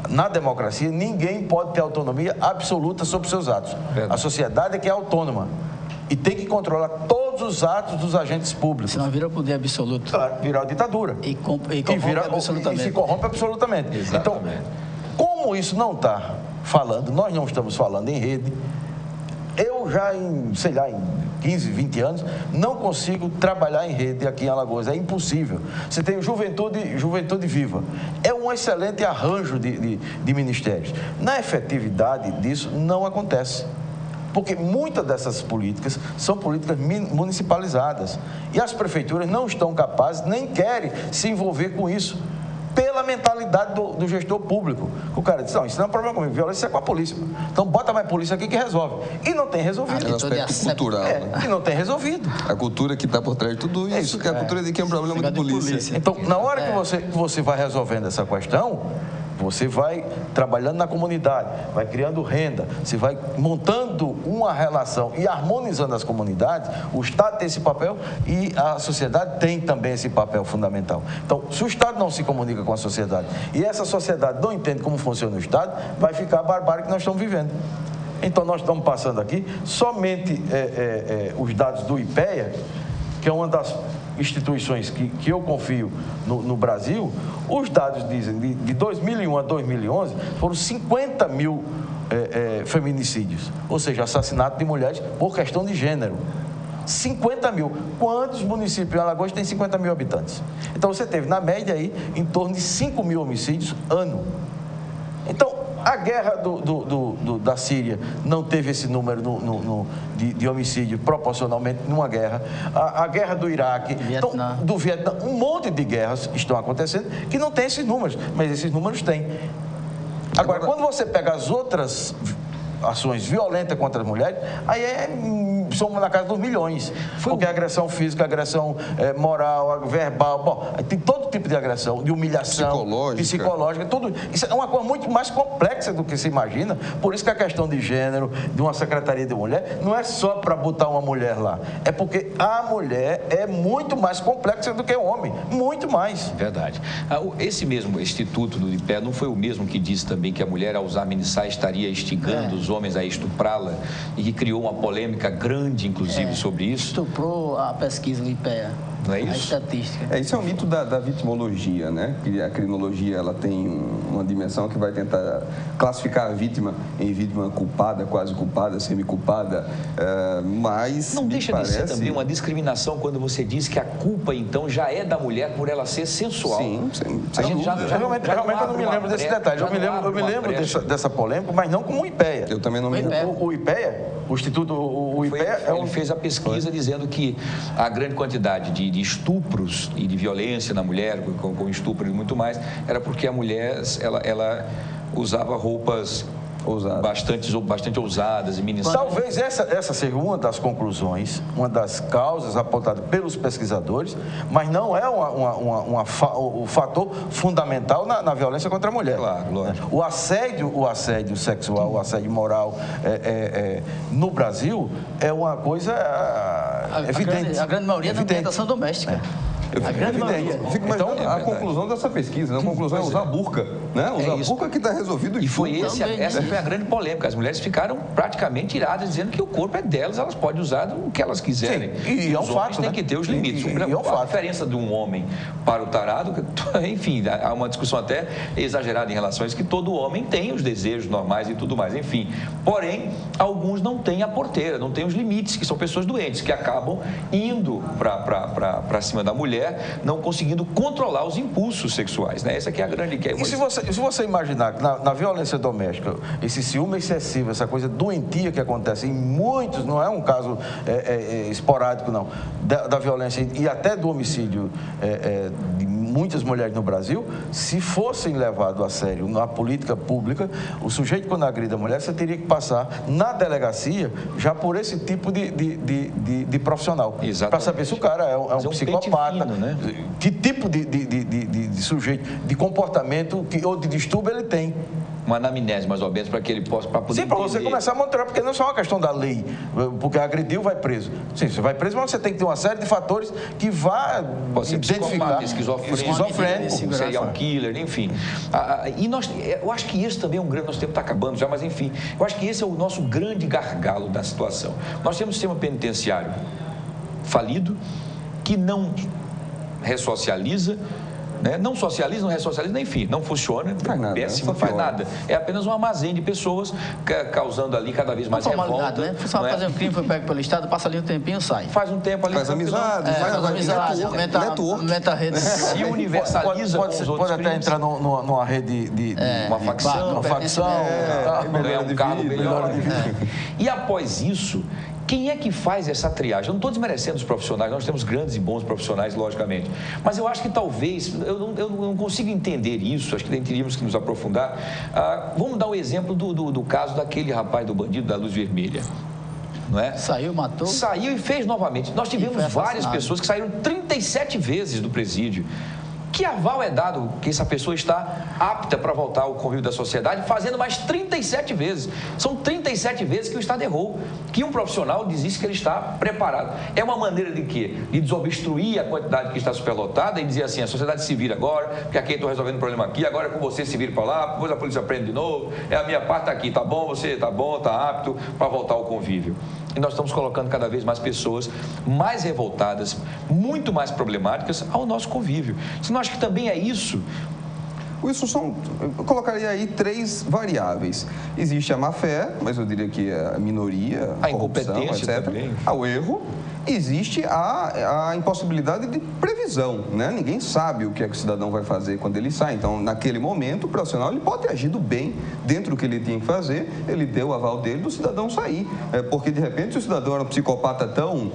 Na democracia, ninguém pode ter autonomia absoluta sobre seus atos. A sociedade é que é autônoma. E tem que controlar todos os atos dos agentes públicos. Senão vira poder absoluto. Claro, vira ditadura. E se corrompe absolutamente. Exatamente. Então, como isso não está falando, nós não estamos falando em rede, eu já em 15, 20 anos, não consigo trabalhar em rede aqui em Alagoas. É impossível. Você tem Juventude Viva. É um excelente arranjo de ministérios. Na efetividade disso, não acontece. Porque muitas dessas políticas são políticas municipalizadas. E as prefeituras não estão capazes, nem querem se envolver com isso. Pela mentalidade do gestor público. O cara diz, não, isso não é um problema comigo, violência é com a polícia. Então bota mais polícia aqui que resolve. E não tem resolvido. É um aspecto cultural. E não tem resolvido. A cultura que está por trás de tudo isso, que é a cultura de que é um problema de polícia. Então, na hora que você vai resolvendo essa questão, você vai trabalhando na comunidade, vai criando renda, você vai montando uma relação e harmonizando as comunidades. O Estado tem esse papel e a sociedade tem também esse papel fundamental. Então, se o Estado não se comunica com a sociedade e essa sociedade não entende como funciona o Estado, vai ficar a barbárie que nós estamos vivendo. Então, nós estamos passando aqui somente os dados do IPEA, que é uma das instituições que eu confio no Brasil, os dados dizem de 2001 a 2011 foram 50 mil feminicídios, ou seja, assassinato de mulheres por questão de gênero. 50 mil. Quantos municípios em Alagoas têm 50 mil habitantes? Então, você teve, na média, aí, em torno de 5 mil homicídios ano. Então, a guerra da Síria não teve esse número de homicídio proporcionalmente numa guerra. A guerra do Iraque, do Vietnã, um monte de guerras estão acontecendo que não tem esses números, mas esses números têm. Agora, quando você pega as outras ações violentas contra as mulheres, aí somos na casa dos milhões. Porque agressão física, agressão moral, verbal, bom, tem todo tipo de agressão, de humilhação, psicológica, tudo. Isso é uma coisa muito mais complexa do que se imagina. Por isso que a questão de gênero, de uma secretaria de mulher, não é só para botar uma mulher lá. É porque a mulher é muito mais complexa do que o homem. Muito mais. Verdade. Esse mesmo instituto do IPE não foi o mesmo que disse também que a mulher, ao usar minissai, estaria instigando os homens a estuprá-la e que criou uma polêmica grande, inclusive, sobre isso? Estuprou a pesquisa do IPEA. Não é isso? A estatística. Isso é um mito da vitimologia, né? A criminologia, ela tem uma dimensão que vai tentar classificar a vítima em vítima culpada, quase culpada, semi-culpada, mas não deixa de ser também uma discriminação quando você diz que a culpa, então, já é da mulher por ela ser sensual. Sim, a gente realmente eu não me lembro desse detalhe. Eu me lembro dessa polêmica, mas não como o IPEA. Eu também não me lembro. O IPEA, o Instituto, o IPEA... Ele fez a pesquisa dizendo que a grande quantidade de estupros e de violência na mulher, com estupro e muito mais, era porque a mulher, ela usava roupas bastante ousadas e minissadas. Talvez essa seja uma das conclusões, uma das causas apontadas pelos pesquisadores, mas não é o fator fundamental na violência contra a mulher. Claro, lógico. O assédio sexual, o assédio moral no Brasil é uma coisa evidente. A grande maioria é da ambientação doméstica. A grande maioria. Fico imaginando a conclusão dessa pesquisa, né? A conclusão é usar burca, né? Usar burca que está resolvido. E foi essa foi a grande polêmica. As mulheres ficaram praticamente iradas, dizendo que o corpo é delas, elas podem usar o que elas quiserem. Sim, e é um fato, tem que ter os limites. A diferença de um homem para o tarado, enfim, há uma discussão até exagerada em relação a isso, que todo homem tem os desejos normais e tudo mais, enfim. Porém, alguns não têm a porteira, não têm os limites, que são pessoas doentes, que acabam indo para cima da mulher, não conseguindo controlar os impulsos sexuais, né? Essa aqui é a grande questão. E se você imaginar que na violência doméstica, esse ciúme excessivo, essa coisa doentia que acontece em muitos, não é um caso esporádico, não, da violência e até do homicídio de muitas mulheres no Brasil, se fossem levados a sério na política pública, o sujeito, quando agride a mulher, você teria que passar na delegacia já por esse tipo de profissional. Para saber se o cara é um psicopata, né? Que tipo de sujeito, de comportamento ou de distúrbio ele tem. Uma anamnese, mais ou menos, para que ele possa poder Sim, para você começar a monitorar, porque não é só uma questão da lei, porque agrediu, vai preso. Sim, você vai preso, mas você tem que ter uma série de fatores que vá identificar. Esquizofrênico, serial killer, enfim. Eu acho que esse também é um grande, nosso tempo está acabando já, mas enfim, eu acho que esse é o nosso grande gargalo da situação. Nós temos um sistema penitenciário falido, que não ressocializa, né? Não socializa, não ressocializa, enfim, não funciona, péssimo, não faz nada. É apenas um armazém de pessoas causando ali cada vez mais revolta. Né? Você vai fazer um crime, foi pego pelo Estado, passa ali um tempinho, sai. Faz um tempo ali. Faz amizade, aumenta a rede. Se universaliza pode até entrar numa rede de uma facção, ganhar um cargo melhor. E após isso, quem é que faz essa triagem? Eu não estou desmerecendo os profissionais, nós temos grandes e bons profissionais, logicamente. Mas eu acho que talvez, eu não consigo entender isso, acho que teríamos que nos aprofundar. Vamos dar o exemplo do caso daquele rapaz, do bandido da luz vermelha. Não é? Saiu, matou. Saiu e fez novamente. Nós tivemos várias pessoas que saíram 37 vezes do presídio. Que aval é dado que essa pessoa está apta para voltar ao convívio da sociedade, fazendo mais 37 vezes. São 37 vezes que o Estado errou, que um profissional diz que ele está preparado. É uma maneira de quê? De desobstruir a quantidade que está superlotada e dizer assim, a sociedade se vira agora, porque aqui eu estou resolvendo o problema aqui, agora é com você, se vira para lá, depois a polícia prende de novo, é a minha parte aqui, tá bom, você tá bom, tá apto para voltar ao convívio. E nós estamos colocando cada vez mais pessoas mais revoltadas, muito mais problemáticas ao nosso convívio. Você não acha que também é isso? Wilson, eu colocaria aí 3 variáveis. Existe a má-fé, mas eu diria que é a minoria, a incompetência, etc. Também. O erro. Existe a impossibilidade de previsão, né? Ninguém sabe o que é que o cidadão vai fazer quando ele sai. Então, naquele momento, o profissional ele pode ter agido bem dentro do que ele tinha que fazer, ele deu o aval dele do cidadão sair. Porque, de repente, se o cidadão era um psicopata tão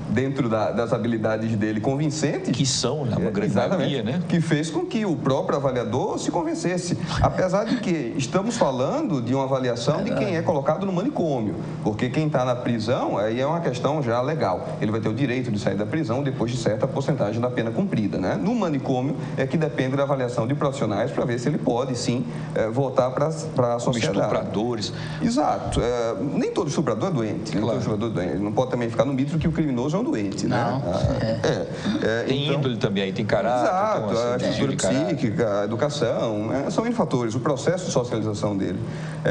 dentro das habilidades dele convincente... Que são, na grande maioria, né? Que fez com que o próprio avaliador se convencesse. Apesar de que estamos falando de uma avaliação de quem é colocado no manicômio. Porque quem está na prisão, aí é uma questão já legal. Ele vai ter o direito de sair da prisão depois de certa porcentagem da pena cumprida, né? No manicômio é que depende da avaliação de profissionais para ver se ele pode, sim, voltar para a sociedade. Estupradores. Exato. Nem todo estuprador é doente. Claro. Nem todo estuprador é doente. Ele não pode também ficar no mito que o criminoso é um doente, não. Né? Tem então, índole também, tem caráter. Exato. A estrutura psíquica, a educação, são N fatores. O processo de socialização dele.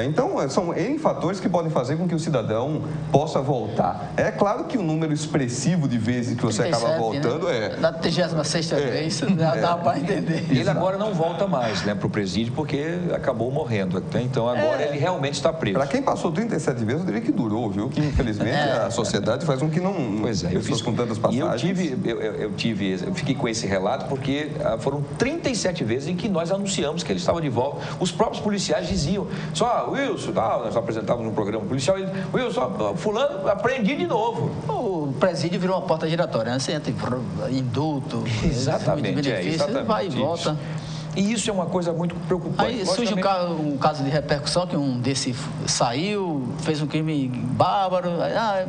Então, são N fatores que podem fazer com que o cidadão possa voltar. É claro que o número expressivo de vezes que você 37, acaba voltando, né? Na 36ª vez, dá para entender. Ele agora não volta mais, né, para o presídio, porque acabou morrendo. Então agora ele realmente está preso. Para quem passou 37 vezes, eu diria que durou, viu? Que infelizmente a sociedade faz com que não... Pois é, eu fiz com tantas passagens. E eu fiquei com esse relato porque foram 37 vezes em que nós anunciamos que ele estava de volta. Os próprios policiais diziam, Wilson, nós apresentávamos um programa policial, Wilson, fulano, aprendi de novo. O presídio virou uma porta giratória, né? Você entra em indulto, exatamente, benefício, vai e volta. E isso é uma coisa muito preocupante. Aí surge um caso de repercussão, que um desse saiu, fez um crime bárbaro,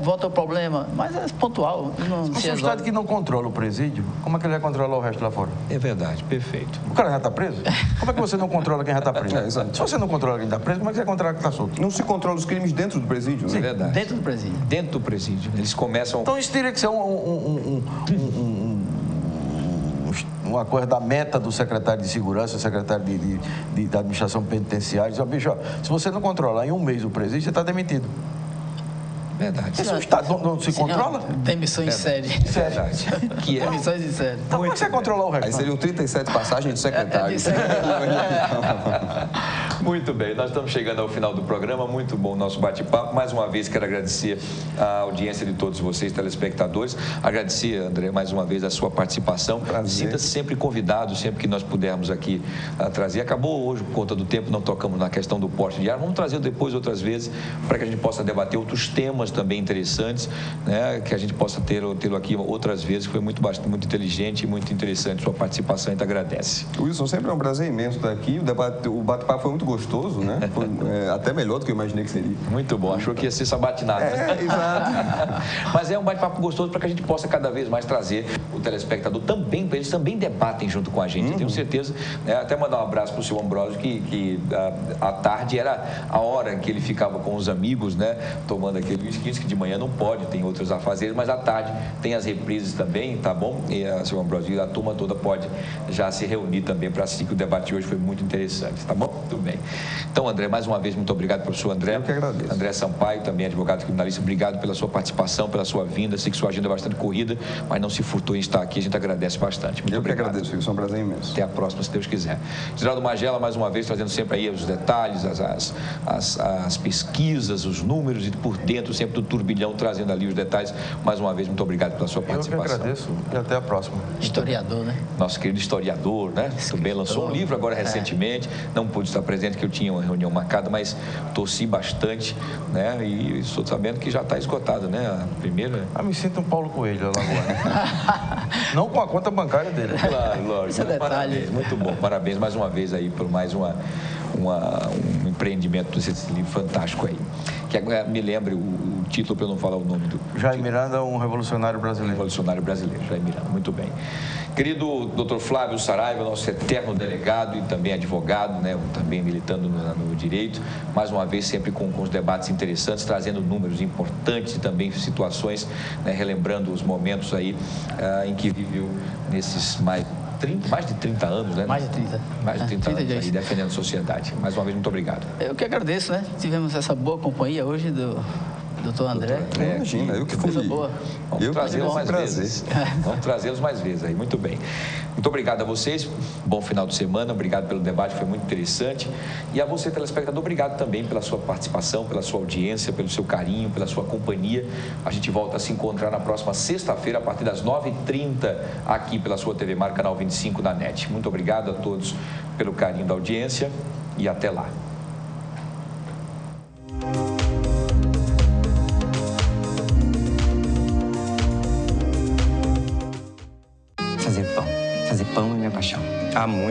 volta o problema. Mas é pontual. Se é um Estado que não controla o presídio, como é que ele vai controlar o resto lá fora? É verdade, perfeito. O cara já está preso? Como é que você não controla quem já está preso? Se você não controla quem está preso, como é que você vai controlar quem está solto? Não se controla os crimes dentro do presídio, né? É verdade. Dentro do presídio. Dentro do presídio. Eles começam... Então isso teria que ser uma coisa da meta do secretário de segurança, secretário da administração penitenciária, diz, bicho, se você não controlar em um mês o presídio, você está demitido. Verdade. Se o Estado não se controla? Demissão em série. Verdade. Que é? Demissões em série. Então, como é que você controlar o resto? Aí seriam 37 passagens de secretário. Muito bem, nós estamos chegando ao final do programa, muito bom o nosso bate-papo. Mais uma vez quero agradecer a audiência de todos vocês, telespectadores. Agradecer, André, mais uma vez a sua participação. Sinta-se sempre convidado, sempre que nós pudermos aqui trazer. Acabou hoje, por conta do tempo, não tocamos na questão do porte de arma. Vamos trazer depois outras vezes, para que a gente possa debater outros temas também interessantes, né? Que a gente possa tê-lo aqui outras vezes, que foi muito inteligente e muito interessante sua participação, a gente agradece. Wilson, sempre é um prazer imenso estar aqui, o bate-papo foi muito gostoso, né? Foi, até melhor do que eu imaginei que seria. Muito bom, achou que ia ser sabatinado. Exato. Mas é um bate-papo gostoso para que a gente possa cada vez mais trazer o telespectador também, para eles também debatem junto com a gente. Eu tenho certeza, né? Até mandar um abraço para o seu Ambrósio, que à tarde era a hora que ele ficava com os amigos, né? Tomando aquele whisky, que de manhã não pode, tem outros afazeres, mas à tarde tem as reprises também, tá bom? E a seu Ambrósio, a turma toda pode já se reunir também para assistir, que o debate de hoje foi muito interessante, tá bom? Tudo bem. Então, André, mais uma vez, muito obrigado, professor André. Eu que agradeço. André Sampaio, também advogado criminalista, obrigado pela sua participação, pela sua vinda. Sei que sua agenda é bastante corrida, mas não se furtou em estar aqui, a gente agradece bastante. Muito obrigado. Eu que agradeço, foi um prazer imenso. Até a próxima, se Deus quiser. Geraldo Magela, mais uma vez, trazendo sempre aí os detalhes, as pesquisas, os números e por dentro sempre do turbilhão, trazendo ali os detalhes. Mais uma vez, muito obrigado pela sua participação. Eu que agradeço e até a próxima. Historiador, né? Nosso querido historiador, né? Também lançou um livro agora recentemente, não pude estar presente, que eu tinha uma reunião marcada, mas torci bastante, né? E estou sabendo que já está esgotado, né? A primeira... me sinto um Paulo Coelho, Alagoana. Não com a conta bancária dele. Claro, lógico. Esse é detalhe. Parabéns, muito bom. Parabéns mais uma vez aí por mais uma empreendimento desse livro fantástico aí. Que agora me lembre o título para eu não falar o nome do... Jair Miranda, um revolucionário brasileiro. Revolucionário brasileiro, Jair Miranda, muito bem. Querido Dr. Flávio Saraiva, nosso eterno delegado e também advogado, né, também militando no direito, mais uma vez sempre com os debates interessantes, trazendo números importantes e também situações, né, relembrando os momentos aí em que viveu nesses mais de 30 anos, né? Mais de 30. Mais de 30 anos dias. aí, defendendo a sociedade. Mais uma vez, muito obrigado. Eu que agradeço, né? Tivemos essa boa companhia hoje do doutor André. Imagina, eu que fui. Coisa boa. Vamos trazê-los mais vezes. Vamos trazê-los mais vezes aí. Muito bem. Muito obrigado a vocês. Bom final de semana. Obrigado pelo debate, foi muito interessante. E a você, telespectador, obrigado também pela sua participação, pela sua audiência, pelo seu carinho, pela sua companhia. A gente volta a se encontrar na próxima sexta-feira, a partir das 9h30, aqui pela sua TV Mar, canal 25 da NET. Muito obrigado a todos pelo carinho da audiência e até lá. Fazer pão é minha paixão. Há muito